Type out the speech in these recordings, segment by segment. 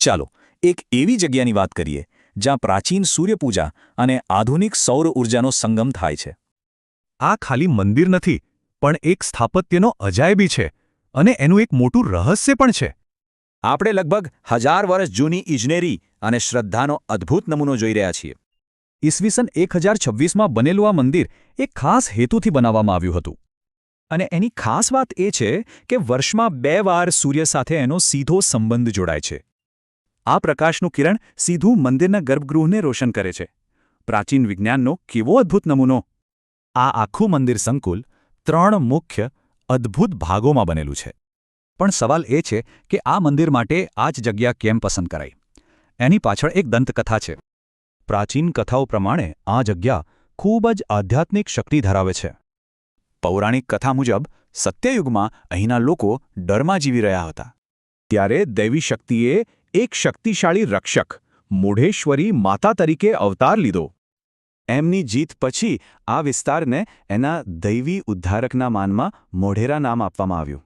ચાલો એક એવી જગ્યાની વાત કરીએ જ્યાં પ્રાચીન સૂર્યપૂજા અને આધુનિક સૌર ઊર્જાનો સંગમ થાય છે. આ ખાલી મંદિર નથી, પણ એક સ્થાપત્યનો અજાયબી છે અને એનું એક મોટું રહસ્ય પણ છે. આપણે લગભગ 1000 વર્ષ જૂની ઇજનેરી અને શ્રદ્ધાનો અદ્ભુત નમૂનો જોઈ રહ્યા છીએ. ઈસવીસન 1026માં બનેલું આ મંદિર એક ખાસ હેતુથી બનાવવામાં આવ્યું હતું. અને એની ખાસ વાત એ છે કે વર્ષમાં 2 વાર સૂર્ય સાથે એનો સીધો સંબંધ જોડાય છે. આ પ્રકાશનું કિરણ સીધું મંદિરના ગર્ભગૃહને રોશન કરે છે. પ્રાચીન વિજ્ઞાનનો કેવો અદ્ભુત નમૂનો! આ આખું મંદિર સંકુલ 3 મુખ્ય અદ્ભુત ભાગોમાં બનેલું છે. પણ સવાલ એ છે કે આ મંદિર માટે આ જ જગ્યા કેમ પસંદ કરાઈ? એની પાછળ એક દંતકથા છે. પ્રાચીન કથાઓ પ્રમાણે આ જગ્યા ખૂબ જ આધ્યાત્મિક શક્તિ ધરાવે છે. પૌરાણિક કથા મુજબ સત્યયુગમાં અહીંના લોકો ડરમાં જીવી રહ્યા હતા. ત્યારે દૈવી શક્તિએ એક શક્તિશાળી રક્ષક મૂઢેશ્વરી માતા તરીકે અવતાર લીધો. એમની જીત પછી આ વિસ્તારને એના દૈવી ઉદ્ધારકના માનમાં મોઢેરા નામ આપવામાં આવ્યું.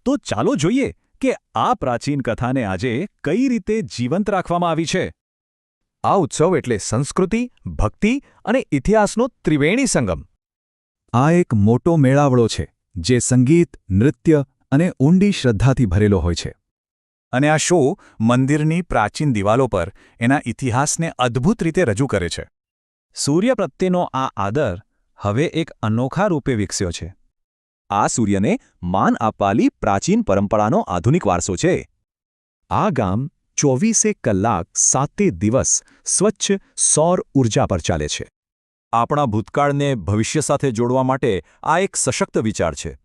તો ચાલો જોઈએ કે આ પ્રાચીન કથાને આજે કઈ રીતે જીવંત રાખવામાં આવી છે. આ ઉત્સવ એટલે સંસ્કૃતિ, ભક્તિ અને ઇતિહાસનો ત્રિવેણી સંગમ. આ એક મોટો મેળાવડો છે જે સંગીત, નૃત્ય અને ઊંડી શ્રદ્ધાથી ભરેલો હોય છે. અને આ શો મંદિરની પ્રાચીન દિવાલો પર એના ઇતિહાસને અદ્ભુત રીતે રજૂ કરે છે. સૂર્ય પ્રત્યેનો આ આદર હવે એક અનોખા રૂપે વિકસ્યો છે. આ સૂર્યને માન આપવાલી પ્રાચીન પરંપરાનો આધુનિક વારસો છે. આ ગામ 24 કલાક 7 દિવસ સ્વચ્છ સૌર ઊર્જા પર ચાલે છે. આપણા ભૂતકાળને ભવિષ્ય સાથે જોડવા માટે આ એક સશક્ત વિચાર છે.